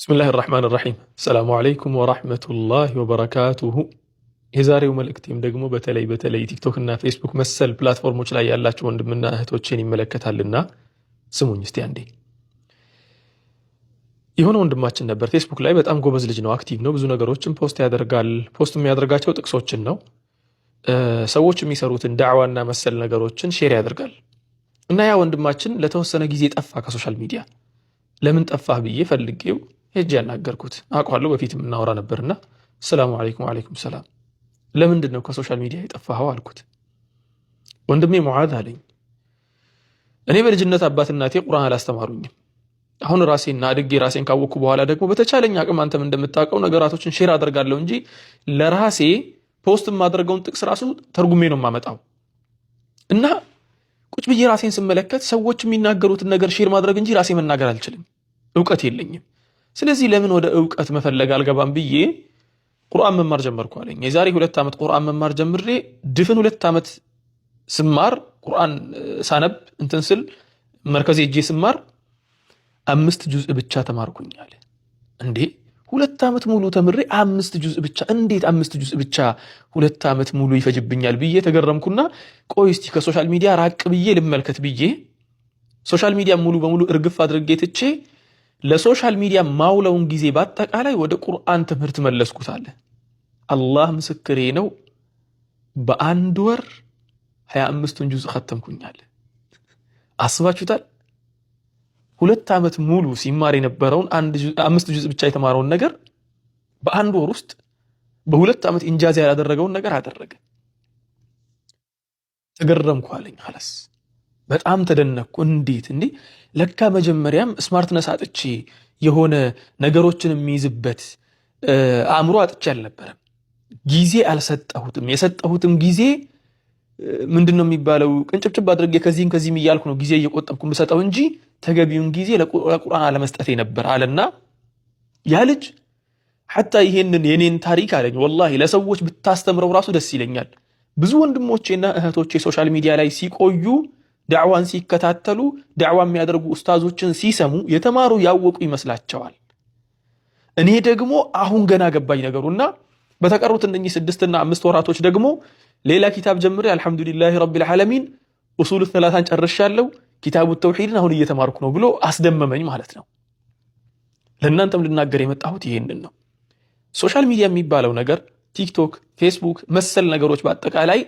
بسم الله الرحمن الرحيم السلام عليكم ورحمة الله وبركاته የዛሬው መልእክቴም ደግሞ በተለይ ቲክቶክ እና ፌስቡክ መሰል ፕላትፎርሞች ላይ ያላችሁ ወንድምና እህቶችን ይመለከታልና ስሙኝ እስቲ አንዴ። የሆነ ወንድማችን ነበር ፌስቡክ ላይ በጣም ጎበዝ ልጅ ነው፣ አክቲቭ ነው፣ ብዙ ነገሮችን ፖስት ያደርጋል። ፖስት የሚያደርጋቸው ጥቅሶችን ነው፣ ሰዎች የሚሰሩትን ዳዕዋና መሰል ነገሮችን ሼር ያደርጋል። እና ያ ወንድማችን ለተወሰነ ጊዜ ጠፋ ከሶሻል ሚዲያ። ለምን ጠፋህ ብዬ ፈልጌው ሄጄ ያናገርኩት። አውቀዋለሁ በፊትም እናወራ ነበርና ሰላም አለይኩም ወአለይኩም ሰላም፣ ለምንድን ነው ከሶሻል ሚዲያ የጠፋኸው አልኩት። ወንድሜ ሙዓዝ አለኝ፣ እኔ በልጅነት አባት እናቴ ቁርአን አላስተማሩኝም። አሁን ራሴና አድጌ ራሴን ካወቅኩ በኋላ ደግሞ በተቻለኝ አቅም አንተም እንደምታውቀው ነገራቶችን ሼር አደርጋለሁ እንጂ ለራሴ ፖስት የማደርገውን ጥቅስ ራሱ ተርጉሜ ነው የማመጣው። እና ቁጭ ብዬ ራሴን ስመለከት ሰዎች የሚናገሩትን ነገር ሼር ማድረግ እንጂ ራሴ መናገር አልችልም፣ እውቀት የለኝም። ስለዚህ ለምን ወደ እውቀት መፈለግ አልገባም ብዬ ቁርአን መማር ጀመርኩ አለኝ። የዛሬ 2 ዓመት ቁርአን መማር ጀምሬ ድፍን 2 ዓመት ስማር ቁርአን ሳነብ እንትን ስል መርከዝ ሄጄ ስማር 5 ጁዝ ብቻ ተማርኩኝ አለ። እንዴ 2 ዓመት ሙሉ ተምሬ 5 ጁዝ ብቻ? እንዴት 5 ጁዝ ብቻ 2 ዓመት ሙሉ ይፈጅብኛል ብዬ ተገረምኩና ቆይ እስቲ ከሶሻል ሚዲያ ራቅ ብዬ ልመልከት ብዬ ሶሻል ሚዲያ ሙሉ በሙሉ እርግፍ አድርጌ ትቼ ለሶሻል ሚዲያ ማውለውን ጊዜ በአጠቃላይ ወደ ቁርአን ትምህርት መለስኩት አለ። አላህ ምስክሬ ነው፣ በአንድ ወር 25ቱን ጁዝ ختمኩኛል። አስባችሁታል? 2 ዓመት ሙሉ ሲማር የነበረውን 5 ጁዝ ብቻ የተማረውን ነገር በአንድ ወር ውስጥ በ2 ዓመት ኢንጃዝ ያላደረገውን ነገር አደረገ። ተገረምኩ አለኝ። خلاص በጣም ተደነቅኩ። እንዴት እንዴ ለካ መጀመሪያም ስማርትነስ አጥቼ የሆነ ነገሮችን የሚይዝበት አእምሮ አጥቼ አልነበረም፣ ጊዜ አልሰጠሁትም። የሰጠሁትም ጊዜ ምንድነው የሚባለው ቅንጭብጭብ አድርጌ ከዚህም እያልኩ ነው ጊዜ እየቆጠብኩ የምሰጠው እንጂ ተገቢውን ጊዜ ለቁርአን አለመስጠቴ ነበር አለና ያ ልጅ ሐታ ይሄንን የኔን ታሪክ አለኝ ወላሂ ለሰዎች ብታስተምረው ራሱ ደስ ይለኛል። ብዙ ወንድሞቼና እህቶቼ ሶሻል ሚዲያ ላይ ሲቆዩ ዳዕዋን ሲከታተሉ ዳዕዋ የሚያደርጉ ኡስታዞችን ሲሰሙ የተማሩ ያወቁ ይመስላቸዋል። እኔ ደግሞ አሁን ገና ገባኝ ነገሩና በተቀሩት እነኚህ 6 እና 5 ወራቶች ደግሞ ሌላ ኪታብ ጀምሬ አልহামዱሊላሂ ረቢል ዓለሚን ኡሱል ሰላሳን ጨርሻለሁ፣ ኪታቡ ተውሂድን አሁን እየተማርኩ ነው ብሎ አስደመመኝ ማለት ነው። ለእናንተም ልናገር የመጣሁት ይሄንን ነው። ሶሻል ሚዲያ የሚባለው ነገር ቲክቶክ፣ ፌስቡክ መሰል ነገሮች በአጠቃላይ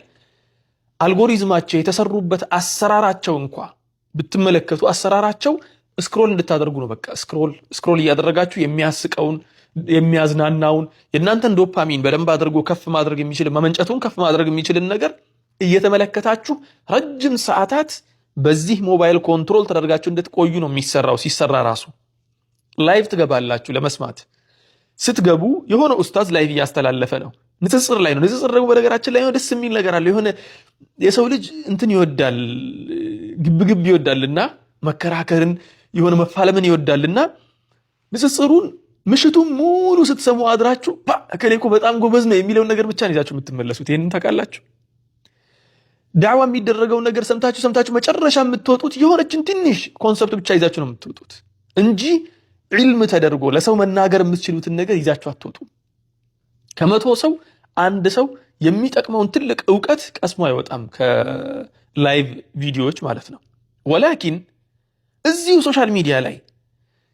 አልጎሪዝማቸው የተሰሩበት አሰራራቸው እንኳ ብትመለከቱ አሰራራቸው ስክሮል እንድታደርጉ ነው። በቃ ስክሮል እያደረጋችሁ የሚያስቀውን የሚያዝናናውን የእናንተን ዶፓሚን በደንብ አድርጎ ከፍ ማድረግ የሚችል መመንጨቱን ከፍ ማድረግ የሚችልን ነገር እየተመለከታችሁ ረጅም ሰዓታት በዚህ ሞባይል ኮንትሮል ተደርጋችሁ እንድትቆዩ ነው የሚሰራው። ሲሰራ ራሱ ላይቭ ትገባላችሁ ለመስማት። ስትገቡ የሆነ ኡስታዝ ላይቭ እያስተላለፈ ነው፣ ንጽጽር ላይ ነው። ንጽጽር ደግሞ በነገራችን ላይ ደስ የሚል ነገር አለ። የሆነ የሰው ልጅ እንትን ይወዳል፣ ግብግብ ይወዳልና መከራከርን የሆነ መፋለምን ይወዳልና ንጽጽሩን ምሽቱን ሙሉ ስትሰሙ አድራችሁ እከሌ እኮ በጣም ጎበዝ ነው የሚለውን ነገር ብቻ ነው ይዛችሁ የምትመለሱት። ይሄንን ታውቃላችሁ። ዳዕዋ የሚደረገውን ነገር ሰምታችሁ መጨረሻ የምትወጡት የሆነችን ትንሽ ኮንሰፕት ብቻ ይዛችሁ ነው የምትወጡት እንጂ ዒልም ተደርጎ ለሰው መናገር የምትችሉትን ነገር ይዛችሁ አትወጡ። ከመቶ ሰው አንድ ሰው የሚጠቅመውን ትልቅ ዕውቀት ቀስሞ አይወጣም ከላይቭ ቪዲዮዎች ማለት ነው። ወላኪን እዚሁ ሶሻል ሚዲያ ላይ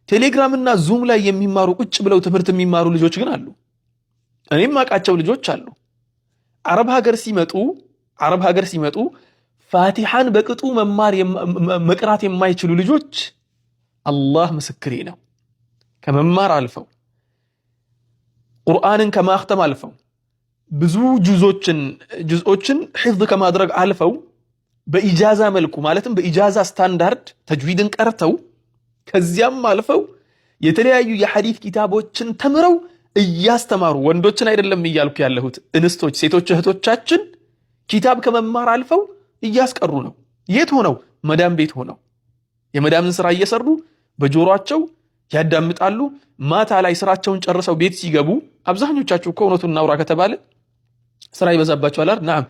ቴሌግራም እና ዙም ላይ የሚማሩ ቁጭ ብለው ትምህርት የሚማሩ ልጆች ግን አሉ። እኔም አውቃቸው ልጆች አሉ። አረብ ሀገር ሲመጡ ፋቲሃን በቅጡ መቅራት የማይችሉ ልጆች አላህ ምስክሬ ነው ከመማር አልፈው ቁርአንን ከማክተም አልፈው ብዙ ጁዝኦችን ሒፍዝ ከማድረግ አልፈው በኢጃዛ መልኩ ማለትም በኢጃዛ ስታንዳርድ ተጅዊድን ቀርተው ከዚያም አልፈው የተለያዩ የሐዲስ ኪታቦችን ተምረው እያስተማሩ ወንዶችን አይደለም እያልኩ ያለሁት እንስቶች፣ ሴቶች እህቶቻችን ኪታብ ከመማር አልፈው እያስቀሩ ነው። የት ሆነው? መዳም ቤት ሆነው የመዳምን ስራ እየሰሩ በጆሮአቸው ያዳምጣሉ። ማታ ላይ ስራቸውን ጨርሰው ቤት ሲገቡ አብዛኞቻችሁ እውነቱን እናውራ ከተባለ ስራ ይበዛባችኋል አይደል? ናም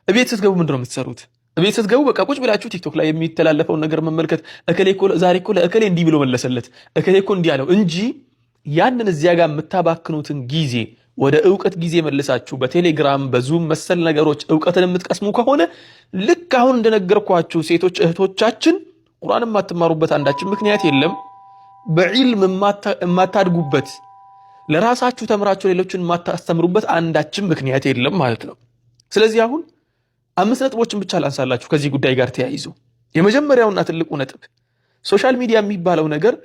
ቤት ስትገቡ ምንድነው የምትሰሩት? ቤት ስትገቡ በቃ ቁጭ ብላችሁ ቲክቶክ ላይ የሚተላለፈውን ነገር መመልከት። እከሌ እኮ ዛሬ እኮ ለእከሌ እንዲህ ብሎ መለሰለት፣ እከሌ እኮ እንዲህ አለው እንጂ ያንን እዚያ ጋር የምታባክኑትን ጊዜ ወደ ዕውቀት ጊዜ መልሳችሁ በቴሌግራም በዙም መሰል ነገሮች ዕውቀትን የምትቀስሙ ከሆነ ልክ አሁን እንደነገርኳችሁ ሴቶች እህቶቻችን ቁርአን የማትማሩበት አንዳችን ምክንያት የለም። በዒልም የማታድጉበት ለራሳችሁ ተምራችሁ ሌሎችን የማታስተምሩበት አንዳችን ምክንያት የለም ማለት ነው። ስለዚህ አሁን 5 ነጥቦችን ብቻ ላንሳላችሁ ከዚህ ጉዳይ ጋር ተያይዞ። የመጀመሪያውና ትልቁ ነጥብ ሶሻል ሚዲያ የሚባለው ነገር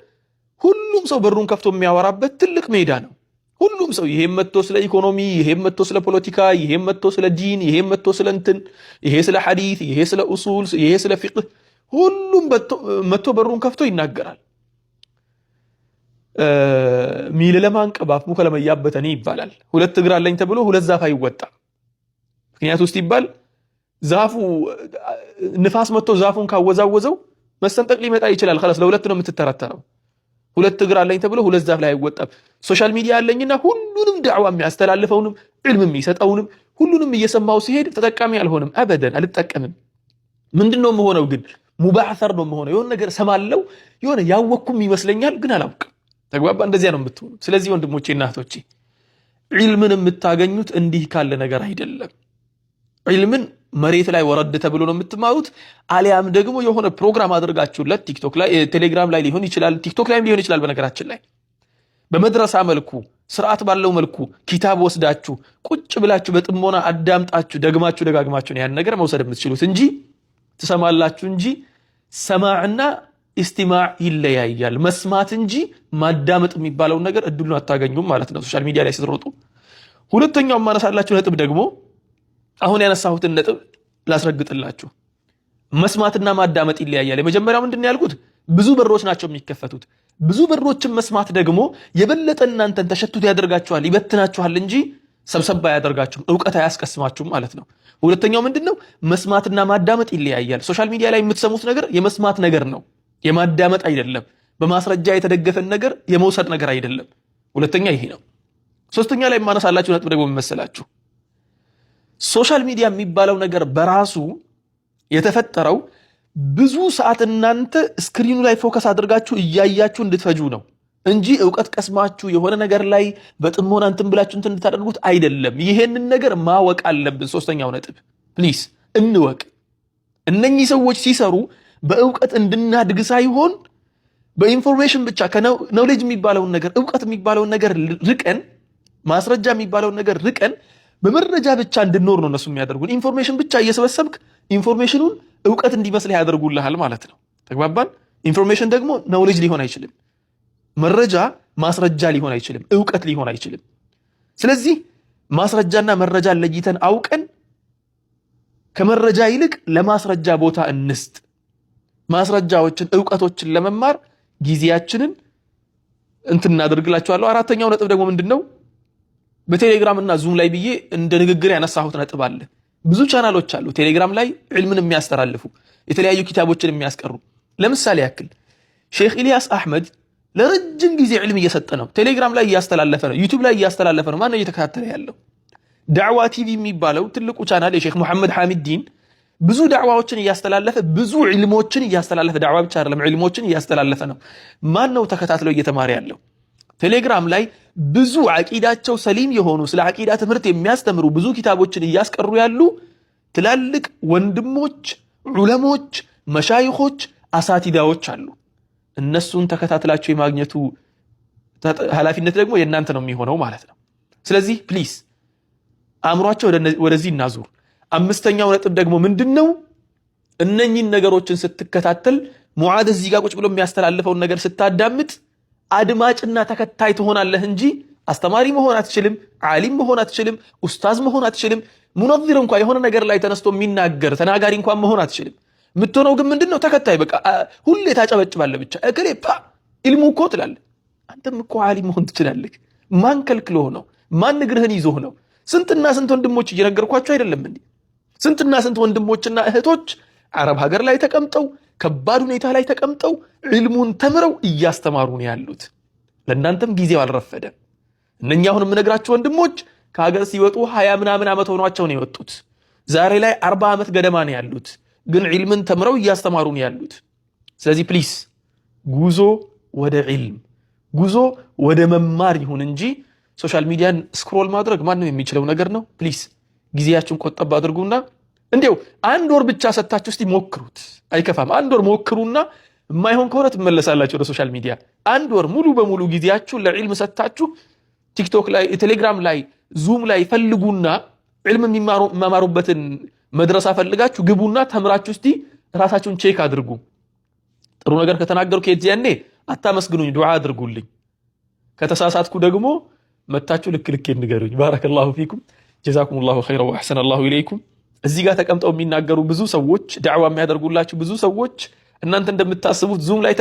ሁሉም ሰው በሩን ከፍቶ የሚያወራበት ትልቅ ሜዳ ነው። ሁሉም ሰው ይሄም መጥቶ ስለ ኢኮኖሚ፣ ይሄም መጥቶ ስለ ፖለቲካ፣ ይሄም መጥቶ ስለ ዲን፣ ይሄም መጥቶ ስለ እንትን፣ ይሄ ስለ ሐዲስ፣ ይሄ ስለ ኡሱል፣ ይሄ ስለ ፊቅህ፣ ሁሉም መጥቶ በሩን ከፍቶ ይናገራል። ሚል ለማንቀባፍ ሙከ ለመያበተኒ ይባላል። 2 እግር አለኝ ተብሎ 2 ዛፍ አይወጣ። ምክንያቱ ውስጥ ይባል ዛፉ ንፋስ መጥቶ ዛፉን ካወዛወዘው መሰንጠቅ ሊመጣ ይችላል። خلاص ለሁለት ነው የምትተረተረው። 2 እግር አለኝ ተብሎ 2 ዛፍ ላይ አይወጣም። ሶሻል ሚዲያ አለኝና ሁሉንም ዳዕዋ የሚያስተላልፈውንም ዕልም የሚሰጠውንም ሁሉንም እየሰማው ሲሄድ ተጠቃሚ አልሆንም። አበደን አልጠቀምም። ምንድነው የምሆነው ግን ሙባዕሰር ነው የምሆነው። የሆነ ነገር ሰማለው የሆነ ያወኩም ይመስለኛል ግን አላውቅም። ተግባባ? እንደዚያ ነው የምትሆኑ። ስለዚህ ወንድሞቼና እህቶቼ ዒልምን የምታገኙት እንዲህ ካለ ነገር አይደለም። ዒልምን መሬት ላይ ወረድ ተብሎ ነው የምትማሩት። አሊያም ደግሞ የሆነ ፕሮግራም አድርጋችሁለት ቲክቶክ ላይ ቴሌግራም ላይ ሊሆን ይችላል፣ ቲክቶክ ላይም ሊሆን ይችላል። በነገራችን ላይ በመድረሳ መልኩ ስርዓት ባለው መልኩ ኪታብ ወስዳችሁ ቁጭ ብላችሁ በጥሞና አዳምጣችሁ ደግማችሁ ደጋግማችሁ ያን ነገር መውሰድ የምትችሉት እንጂ ትሰማላችሁ እንጂ ሰማዕና ኢስቲማዕ ይለያያል። መስማት እንጂ ማዳመጥ የሚባለው ነገር እድሉን አታገኙም ማለት ነው ሶሻል ሚዲያ ላይ ስትሮጡ። ሁለተኛው ማነሳላችሁ ነጥብ ደግሞ አሁን ያነሳሁትን ነጥብ ላስረግጥላችሁ። መስማትና ማዳመጥ ይለያያል። የመጀመሪያው ምንድነው ያልኩት? ብዙ በሮች ናቸው የሚከፈቱት። ብዙ በሮችን መስማት ደግሞ የበለጠ እናንተን ተሸቱት ያደርጋችኋል፣ ይበትናችኋል እንጂ ሰብሰባ ያደርጋችሁም ዕውቀት አያስቀስማችሁም ማለት ነው። ሁለተኛው ምንድነው? መስማትና ማዳመጥ ይለያያል። ሶሻል ሚዲያ ላይ የምትሰሙት ነገር የመስማት ነገር ነው፣ የማዳመጥ አይደለም። በማስረጃ የተደገፈን ነገር የመውሰድ ነገር አይደለም። ሁለተኛ ይሄ ነው። ሶስተኛ ላይ ማነሳላችሁ ነጥብ ደግሞ መሰላችሁ ሶሻል ሚዲያ የሚባለው ነገር በራሱ የተፈጠረው ብዙ ሰዓት እናንተ ስክሪኑ ላይ ፎከስ አድርጋችሁ እያያችሁ እንድትፈጁ ነው እንጂ ዕውቀት ቀስማችሁ የሆነ ነገር ላይ በጥሞና እንትን ብላችሁ እንትን እንድታደርጉት አይደለም። ይሄንን ነገር ማወቅ አለብን። ሶስተኛው ነጥብ ፕሊስ እንወቅ። እነኚህ ሰዎች ሲሰሩ በዕውቀት እንድናድግ ሳይሆን በኢንፎርሜሽን ብቻ ከኖሌጅ የሚባለውን ነገር ዕውቀት የሚባለውን ነገር ርቀን ማስረጃ የሚባለውን ነገር ርቀን በመረጃ ብቻ እንድንኖር ነው እነሱ የሚያደርጉን። ኢንፎርሜሽን ብቻ እየሰበሰብክ ኢንፎርሜሽኑን ዕውቀት እንዲመስል ያደርጉልሃል ማለት ነው። ተግባባን? ኢንፎርሜሽን ደግሞ ኖሌጅ ሊሆን አይችልም። መረጃ ማስረጃ ሊሆን አይችልም። ዕውቀት ሊሆን አይችልም። ስለዚህ ማስረጃና መረጃ ለይተን አውቀን ከመረጃ ይልቅ ለማስረጃ ቦታ እንስጥ። ማስረጃዎችን ዕውቀቶችን ለመማር ጊዜያችንን እንትን እናደርግላችኋለሁ። አራተኛው ነጥብ ደግሞ ምንድነው? በቴሌግራም እና ዙም ላይ ብዬ እንደ ንግግር ያነሳሁት ነጥብ አለ። ብዙ ቻናሎች አሉ ቴሌግራም ላይ ዕልምን የሚያስተላልፉ የተለያዩ ኪታቦችን የሚያስቀሩ። ለምሳሌ ያክል ሼክ ኢልያስ አህመድ ለረጅም ጊዜ ዕልም እየሰጠ ነው። ቴሌግራም ላይ እያስተላለፈ ነው። ዩቲዩብ ላይ እያስተላለፈ ነው። ማን ነው እየተከታተለ ያለው? ዳዕዋ ቲቪ የሚባለው ትልቁ ቻናል የሼክ መሐመድ ሐሚድ ዲን ብዙ ዳዕዋዎችን እያስተላለፈ ብዙ ዕልሞችን እያስተላለፈ ዳዕዋ ብቻ አይደለም ዕልሞችን እያስተላለፈ ነው። ማን ነው ተከታትለው እየተማረ ያለው? ቴሌግራም ላይ ብዙ አቂዳቸው ሰሊም የሆኑ ስለ አቂዳ ትምህርት የሚያስተምሩ ብዙ ኪታቦችን እያስቀሩ ያሉ ትላልቅ ወንድሞች፣ ዑለሞች፣ መሻይኾች፣ አሳቲዳዎች አሉ። እነሱን ተከታትላቸው የማግኘቱ ኃላፊነት ደግሞ የእናንተ ነው የሚሆነው ማለት ነው። ስለዚህ ፕሊስ አእምሯቸው ወደዚህ እናዙር። አምስተኛው ነጥብ ደግሞ ምንድነው? እነኚህን ነገሮችን ስትከታተል ሙዓዝ እዚህ ጋር ቁጭ ብሎ የሚያስተላልፈውን ነገር ስታዳምጥ አድማጭና ተከታይ ትሆናለህ እንጂ አስተማሪ መሆን አትችልም፣ ዓሊም መሆን አትችልም፣ ኡስታዝ መሆን አትችልም። ሙነዚር እንኳን የሆነ ነገር ላይ ተነስቶ የሚናገር ተናጋሪ እንኳን መሆን አትችልም። የምትሆነው ግን ምንድነው? ተከታይ። በቃ ሁሌ ታጨበጭባለህ ብቻ። እከሌ ኢልሙ እኮ ትላለህ። አንተም እኮ ዓሊም መሆን ትችላለህ። ማን ከልክሎህ ነው? ማን እግርህን ይዞህ ነው? ስንትና ስንት ወንድሞች እየነገርኳቸው አይደለም እንዴ? ስንትና ስንት ወንድሞችና እህቶች አረብ ሀገር ላይ ተቀምጠው ከባድ ሁኔታ ላይ ተቀምጠው ዕልሙን ተምረው እያስተማሩ ነው ያሉት። ለእናንተም ጊዜው አልረፈደም። እነኛ አሁን የምነግራችሁ ወንድሞች ከሀገር ሲወጡ 20 ምናምን ዓመት ሆኗቸው ነው የወጡት። ዛሬ ላይ 40 ዓመት ገደማ ነው ያሉት፣ ግን ዕልምን ተምረው እያስተማሩ ነው ያሉት። ስለዚህ ፕሊስ ጉዞ ወደ ዕልም፣ ጉዞ ወደ መማር ይሁን እንጂ ሶሻል ሚዲያን ስክሮል ማድረግ ማንም የሚችለው ነገር ነው። ፕሊስ ጊዜያችሁን ቆጠብ አድርጉና እንዲያው አንድ ወር ብቻ ሰጣችሁ እስቲ ሞክሩት፣ አይከፋም። አንድ ወር ሞክሩና የማይሆን ከሆነ ትመለሳላችሁ ወደ ሶሻል ሚዲያ። አንድ ወር ሙሉ በሙሉ ጊዜያችሁን ለዒልም ሰጣችሁ ቲክቶክ ላይ፣ ቴሌግራም ላይ፣ ዙም ላይ ፈልጉና ዒልም የሚማሩበትን መድረሳ ፈልጋችሁ ግቡና ተምራችሁ እስቲ ራሳችሁን ቼክ አድርጉ። ጥሩ ነገር ከተናገርኩ የዚያኔ አታመስግኑኝ፣ ዱዓ አድርጉልኝ። ከተሳሳትኩ ደግሞ መታችሁ ልክ ንገሩኝ። ባረከላሁ ፊኩም ጀዛኩሙላሁ ኸይረን ወአሕሰነላሁ ኢለይኩም። እዚህ ጋር ተቀምጠው የሚናገሩ ብዙ ሰዎች፣ ዳዕዋ የሚያደርጉላችሁ ብዙ ሰዎች እናንተ እንደምታስቡት ዙም ላይ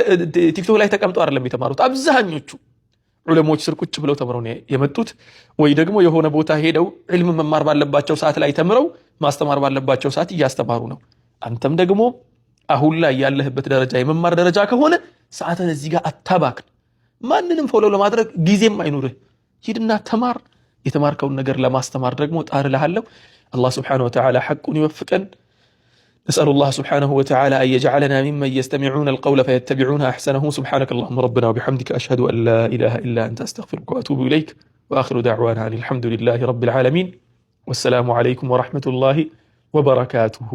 ቲክቶክ ላይ ተቀምጠው አይደለም የተማሩት። አብዛኞቹ ዑለሞች ስር ቁጭ ብለው ተምረው ነው የመጡት፣ ወይ ደግሞ የሆነ ቦታ ሄደው ዒልም መማር ባለባቸው ሰዓት ላይ ተምረው ማስተማር ባለባቸው ሰዓት እያስተማሩ ነው። አንተም ደግሞ አሁን ላይ ያለህበት ደረጃ የመማር ደረጃ ከሆነ ሰዓትን እዚህ ጋር አታባክን። ማንንም ፎሎ ለማድረግ ጊዜም አይኑርህ። ሂድና ተማር። የተማርከውን ነገር ለማስተማር ደግሞ ጣር እልሃለሁ። አላህ ስብሓነሁ ወተዓላ ሐቁን ይወፍቀን። نسأل الله سبحانه وتعالى أن يجعلنا ممن يستمعون القول فيتبعون أحسنه. سبحانك اللهم ربنا وبحمدك أشهد أن لا إله إلا أنت أستغفرك وأتوب إليك وآخر دعوانا أن الحمد لله رب العالمين والسلام عليكم ورحمة الله وبركاته.